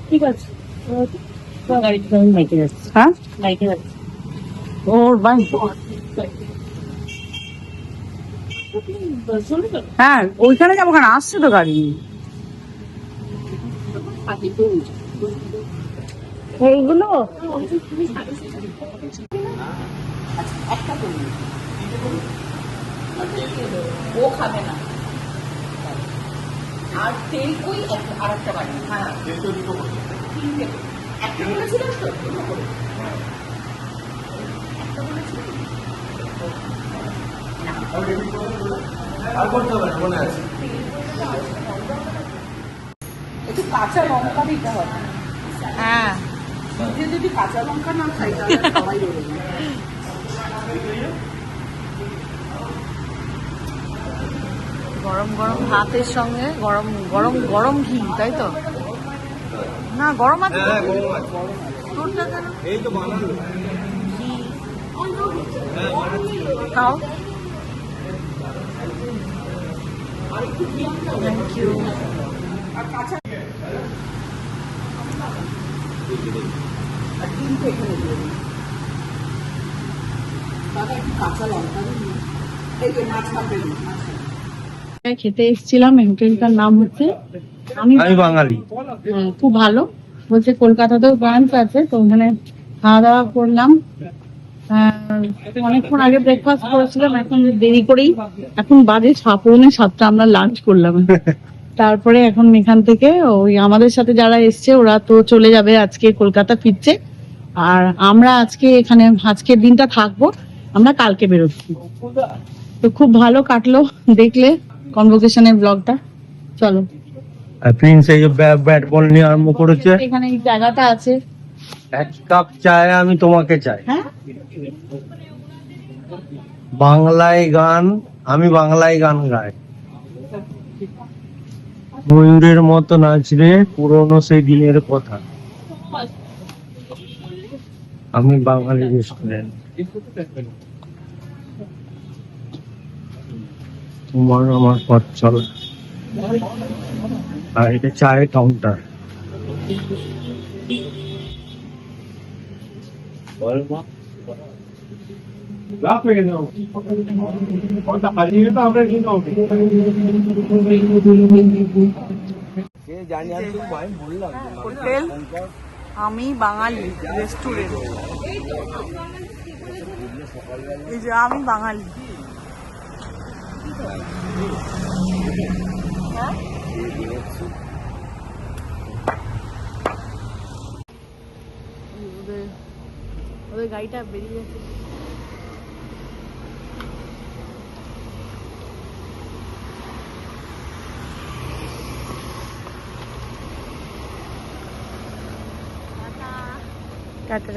ঠিক আছে, হ্যাঁ ওর ভাই, হ্যাঁ ওইখানে যাবো কেন, আসছে তো গাড়ি। এইগুলো ও খাবে না, আর তেল কই আর একটা বাড়ি। হ্যাঁ একটা বলেছিলাম তো, একটু কাঁচা লঙ্কা দিতে হবে। হ্যাঁ যদি কাঁচা লঙ্কা না খাই তাহলে সবাই বেরোবে। গরম গরম ভাতের সঙ্গে গরম গরম গরম ঘি, তাই তো? না গরম আছে তোরটা কেন? ঘি খাও। Thank you. খেতে এসেছিলাম, হোটেলটার নাম হচ্ছে আমি বাঙালি। খুব ভালো বলছে, কলকাতাতেও ব্রাঞ্চ আছে, তো ওখানে খাওয়া দাওয়া করলাম। অনেকক্ষণ আগে ব্রেকফাস্ট করেছিলাম, এখন দেরি করেই, এখন বাজে 7:45 আমরা লাঞ্চ করলাম। তারপরে এখন এখান থেকে ওই আমাদের সাথে যারা এসছে ওরা তো চলে যাবে, আজকে কলকাতা ফিরছে, আর আমরা আজকে এখানে আজকের দিনটা থাকবো, আমরা কালকে বেরোচ্ছি। তো খুব ভালো কাটলো, দেখলে কনভোকেশনের ব্লগটা। চলো। প্রিন্স এই যে ব্যাট বল নিয়ে আরম্ভ করেছে। এখানে এই জায়গাটা আছে, এক কাপ চায় আমি তোমাকে চাই। হ্যাঁ বাংলায় গান, আমি বাংলায় গান গাই। ময়ূরের মতো নাচরে পুরনো সেই দিনের কথা। আমি বাঙালি রেস্টুরেন্ট, তোমার আমার পথ চলা, আর এটা চায়ের কাউন্টার। হোটেল আমি বাঙালি রেস্টুরেন্ট, এই যে আমি বাঙালি। ওদের গাড়িটা বেরিয়ে যাচ্ছে।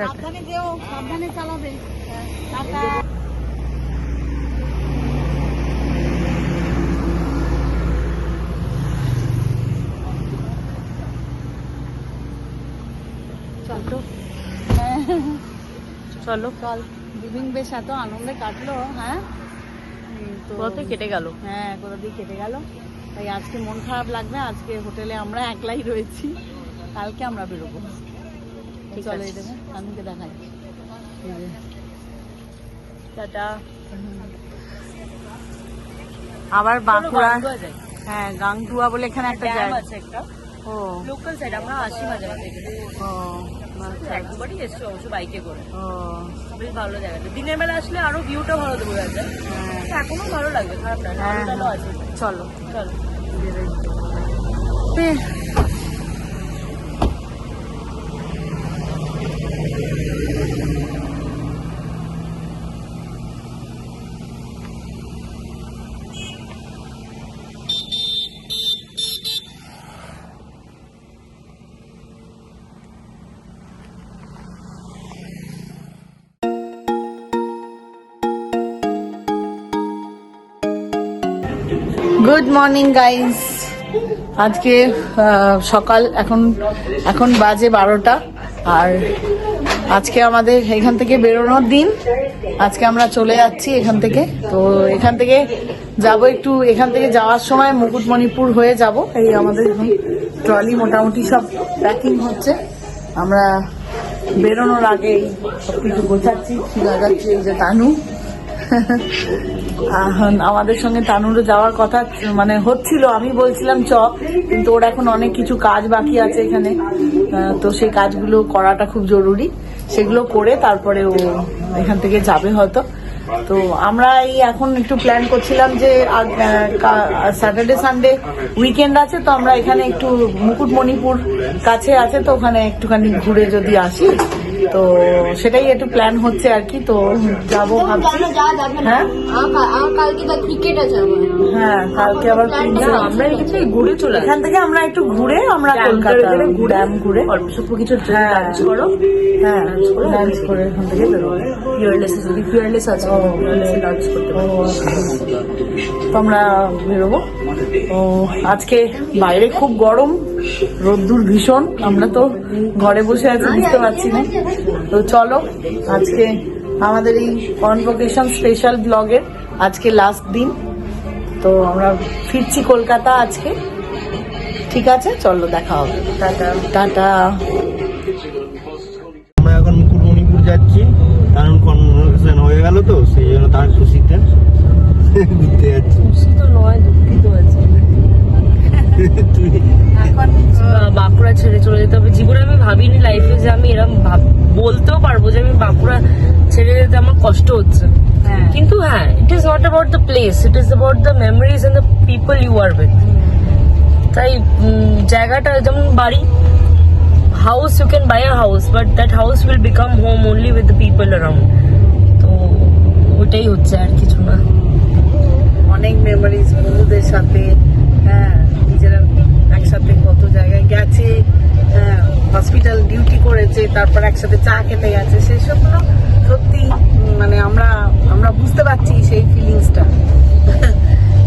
সাবধানে যেও, সাবধানে চালাবে। টাটা। চলো চলো চল, দুদিন বেশ এত আনন্দে কাটলো। হ্যাঁ কোথা কেটে গেল, হ্যাঁ কোথা দিয়ে কেটে গেল। তাই আজকে মন খারাপ লাগবে, আজকে হোটেলে আমরা একলাই রয়েছি, কালকে আমরা বেরোবো। চলে দেবে, আমিকে দেখাই। টাটা। আবার বাঁকুড়া, হ্যাঁ গাংটুয়া বলে এখানে একটা জায়গা আছে, একটা ও লোকাল সাইড, আমরা আসি মাঝে মাঝে। ও একবারই এসছি অবশ্য বাইকে করে। ও বেশ ভালো জায়গাটা, দিনের বেলা আসলে আরো ভিউটা ভালো বোঝা যায়। এখনো ভালো লাগবে, খারাপ না, ভালো আছে। চলো চলো। গুড মর্নিং গাইস, আজকে সকাল, এখন বাজে 12টা, আর আজকে আমাদের এখান থেকে বেরোনোর দিন। আজকে আমরা চলে যাচ্ছি এখান থেকে। তো এখান থেকে যাব একটু, এখান থেকে যাওয়ার সময় মুকুটমণিপুর হয়ে যাব। এই আমাদের ট্রলি মোটামুটি সব প্যাকিং হচ্ছে। আমরা বেরোনোর আগে সব কিছু গোছাচ্ছি, লাগাচ্ছি। এই যে তানু, আমাদের সঙ্গে তানুরও যাওয়ার কথা মানে হচ্ছিল, আমি বলছিলাম চ, কিন্তু ওর এখন অনেক কিছু কাজ বাকি আছে এখানে। তো সেই কাজগুলো করাটা খুব জরুরি, সেগুলো করে তারপরে ও এখান থেকে যাবে হয়তো। তো আমরা এই এখন একটু প্ল্যান করছিলাম যে স্যাটারডে সানডে উইকেন্ড আছে, তো আমরা এখানে একটু মুকুটমণিপুর কাছে আছে, তো ওখানে একটুখানি ঘুরে যদি আসি, তো সেটাই একটু প্ল্যান হচ্ছে আর কি। তো যাবো ভাবছি। হ্যাঁ কালকে তো ক্রিকেট আছে আমার। হ্যাঁ, কালকে আবার আমরা এখানে ঘুরে চলে এখান থেকে আমরা একটু ঘুরে আমরা কলকাতা ড্যাম ঘুরে অল্প স্বল্প কিছু লাঞ্চ করো। হ্যাঁ লাঞ্চ করে এখান থেকে বেরোবো। পিয়ারলেস আছে, লাঞ্চ করতে পারো। তো আমরা বেরোবো। তো আজকে বাইরে খুব গরম, রোদ্দুর ভীষণ, আমরা তো ঘরে বসে আছি, বুঝতে পারছি না। তো চলো, আজকে আমাদের এই কনভোকেশন স্পেশাল ব্লগের আজকে লাস্ট দিন। তো আমরা ফিরছি কলকাতা আজকে। ঠিক আছে, চলো দেখা হবে। Tata tata. আমরা এখন মুকুটমণিপুর যাচ্ছি, কারণ কনভার্সেশন হয়ে গেল, তো সেই জন্য তার খুশিতে ঘুরতে যাচ্ছি। খুশি তো নয়, দুঃখিত আছে। তুই এখন বাঁকুড়া ছেড়ে চলে যেতে হবে। জীবনে আমি ভাবিনি লাইফে যে আমি এরকম বলতেও পারবো যে আমি বাঁকুড়া ছেড়ে যেতে আমার কষ্ট হচ্ছে। হ্যাঁ, কিন্তু হ্যাঁ, it is not about the place, it is about the memories and the people you are with. তাই জায়গাটা যেমন বাড়ি, house, you can buy a house, but that house will become home only with the people around. তো ওটাই হচ্ছে, আর কিছু না। অনেক মেমোরিজ বন্ধুদের সাথে। হ্যাঁ, নিজেরা একসাথে কত জায়গায় গেছে, হ্যাঁ, হসপিটাল ডিউটি করেছে, তারপর একসাথে চা খেতে গেছে, সেই সবগুলো সত্যি মানে আমরা বুঝতে পারছি সেই ফিলিংসটা।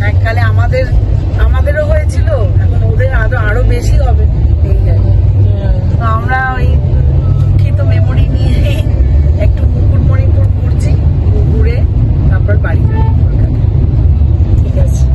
এককালে আমাদেরও হয়েছিল, এখন ওদের আরো বেশি হবে। এই আর কি। তো আমরা ওই দুঃখিত মেমোরি নিয়ে একটু মুকুটমণিপুর ঘুরছি, ঘুরে তারপর বাড়ি যাবো কলকাতা। ঠিক আছে।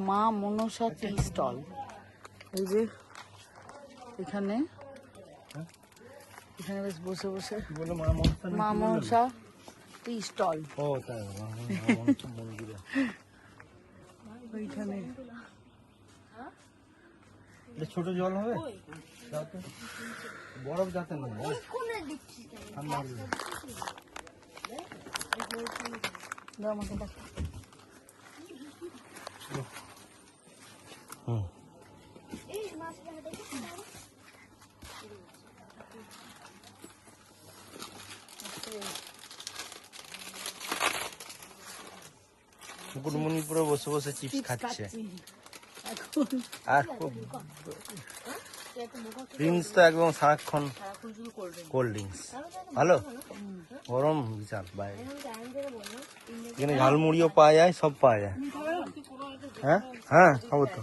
মা মনসা টি স্টল। এই যে এখানে এখানে বেশ বসে বসে বলে মা মনসা টি স্টল। ও তাই মন্দিরে ওইখানে ছোট জল হবে, বরফ যাতে না ঠান্ডা হবে। দাও আমাকে দেখ। মুকুটমণিপুরে বসে বসে চিপস খাচ্ছে। আর ড্রিঙ্কস তো একদম সারাক্ষণ কোল্ড ড্রিঙ্কস। ভালো গরম বিশাল বাইরে। এখানে ঝালমুড়িও পাওয়া যায়, সব পাওয়া যায়। হ্যাঁ হ্যাঁ খাবো তো।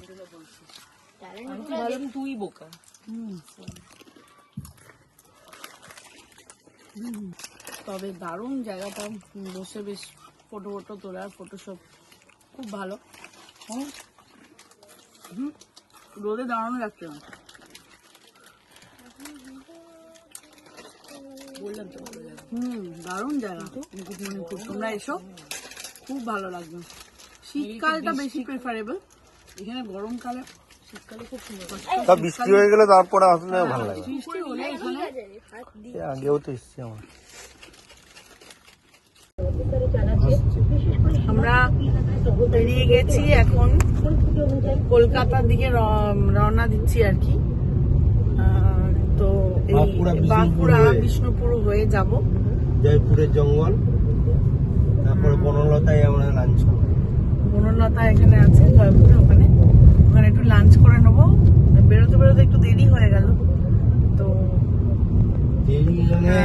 তুই বোকা। তবে দারুণ জায়গাটা, বসে বেশ ফটো ফটো তোলার, ফটোশপ খুব ভালো। রোদে দাঁড়ানো লাগছে না, বললাম তো দারুণ জায়গা মুকুটমণিপুর। তোমরা এসো, খুব ভালো লাগবে। শীতকালটা বেশি প্রেফারেবল, এখানে গরমকালে শীতকালে খুব সুন্দর। বৃষ্টি হয়ে গেলে তারপরে আসলে ভালো লাগে। বৃষ্টি হলে এখানে আগেও তো এসছি আমরা। আমরা বেরিয়ে গেছি, এখন কলকাতার দিকে রওনা দিচ্ছি আর কি। তো এই বাঁকুড়া বিষ্ণুপুর হয়ে যাব। জয়পুরের জঙ্গল, তারপরে বনলতায় আমরা লাঞ্চ করবো। বনলতা এখানে আছে জয়পুরে, ওখানে একটু লাঞ্চ করে নেবো। বেরোতে বেরোতে একটু দেরি হয়ে গেল, তো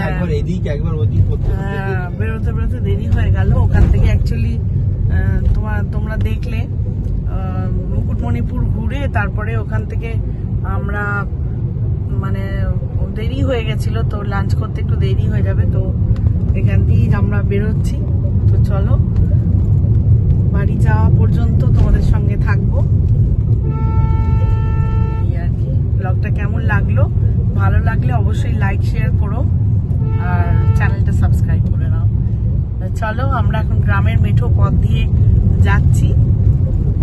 একবার এদিক একবার ওদিক করতে বেরোতে বেরোতে দেরি হয়ে গেল। ওখান থেকে অ্যাকচুয়ালি তোমরা দেখলে মুকুটমণিপুর ঘুরে তারপরে ওখান থেকে আমরা মানে দেরি হয়ে গেছিল, তো লাঞ্চ করতে একটু দেরি হয়ে যাবে। তো এখান দিয়েই আমরা বেরোচ্ছি। তো চলো বাড়ি যাওয়া পর্যন্ত তোমাদের সঙ্গে থাকবো। এই আর কি। ব্লগটা কেমন লাগলো, ভালো লাগলে অবশ্যই লাইক শেয়ার করো আর চ্যানেলটা সাবস্ক্রাইব করে নাও। চলো আমরা এখন গ্রামের মেঠো পথ দিয়ে যাচ্ছি,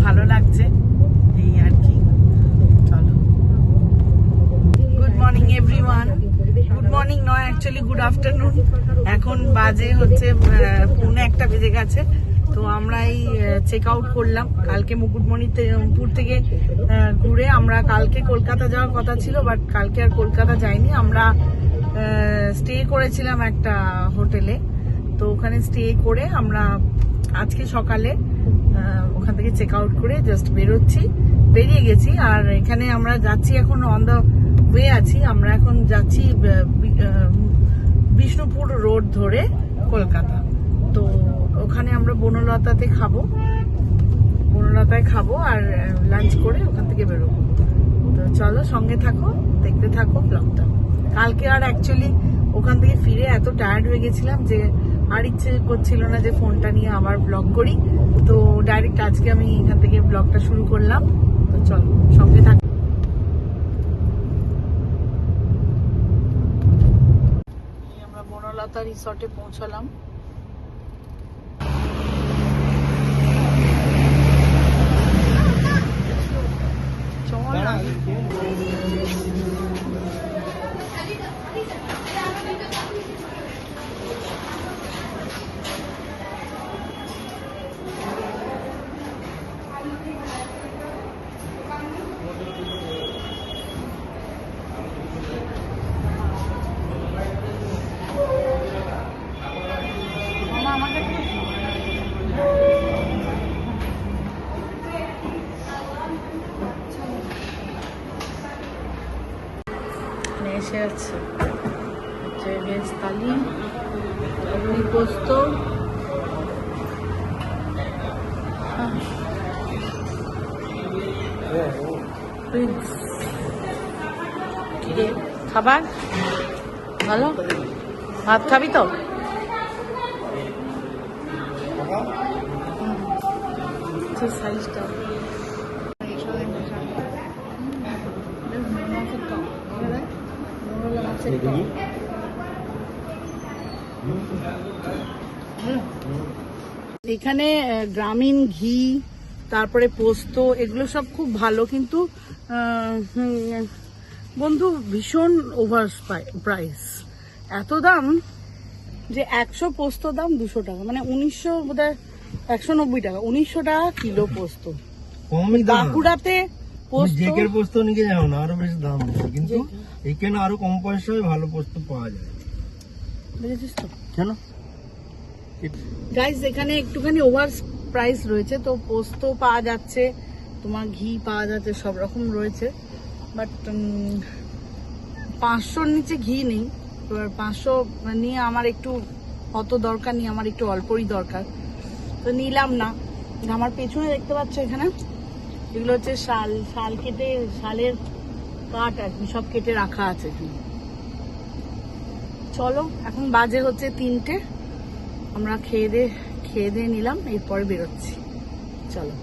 ভালো লাগছে এই আর কি। চলো, good morning everyone. Good morning নয়, অ্যাকচুয়ালি গুড আফটারনুন। এখন বাজে হচ্ছে 1:45 বেজে গেছে। তো আমরা এই চেক আউট করলাম। কালকে মুকুটমণিপুর থেকে ঘুরে আমরা কালকে কলকাতা যাওয়ার কথা ছিল, বাট কালকে আর কলকাতা যাইনি। আমরা স্টে করেছিলাম একটা হোটেলে, তো ওখানে স্টে করে আমরা আজকে সকালে ওখান থেকে চেক আউট করে জাস্ট বেরিয়ে গেছি। আর এখানে আমরা যাচ্ছি, এখন অন দ্য ওয়ে আছি। আমরা এখন যাচ্ছি বিষ্ণুপুর রোড ধরে কলকাতা। তো ওখানে আমরা বনলতায় খাবো আর লাঞ্চ করে ওখান থেকে বেরোবো। তো চলো সঙ্গে থাকো, দেখতে থাকো ব্লগটা। কালকে আর অ্যাকচুয়ালি ওখান থেকে ফিরে এত টায়ার্ড হয়ে গেছিলাম যে আর ইচ্ছে করছিল না যে ফোনটা নিয়ে আবার ব্লগ করি। তো ডাইরেক্ট আজকে আমি এখান থেকে ব্লগটা শুরু করলাম। তো চলো সঙ্গে থাকো। আমরা বনলতা রিসর্টে পৌঁছলাম। এসে আছে ভেজ থালি, আলুরি পোস্ত, খাবার ভালো। ভাত খাবি তো? সাইজটা আছে। এখানে গ্রামীণ ঘি, তারপরে পোস্ত, এগুলো সব খুব ভালো, কিন্তু বন্ধু ভীষণ ওভার প্রাইস। এত দাম যে 100 পোস্ত দাম 200 টাকা, মানে 1900 বোধহয় 190 টাকা, 1900 টাকা কিলো পোস্ত। কমই দাম। বাঁকুড়াতে পোস্ত, জেকের পোস্ত নিয়ে যাও না, আরো বেশি দাম বেশি, কিন্তু এখানে আরো কম পয়সায় ভালো পোস্ত পাওয়া যায়। বুঝেছিস তো? কেন? গাইস এখানে একটুখানি ওভার প্রাইস রয়েছে, তো পোস্ত পাওয়া যাচ্ছে, তোমার ঘি পাওয়া যাচ্ছে, সব রকম রয়েছে, বাট 500-র নিচে ঘি নেই। এবার 500 নিয়ে আমার একটু অত দরকার নেই, আমার একটু অল্পই দরকার, তো নিলাম না। আমার পেছনে দেখতে পাচ্ছ এখানে এগুলো হচ্ছে শাল কেটে, শালের কাঠ আর কি, সব কেটে রাখা আছে এখানে। চলো এখন বাজে হচ্ছে 3টে, আমরা খেয়ে দিয়ে নিলাম, এরপরে বেরোচ্ছি, চলো।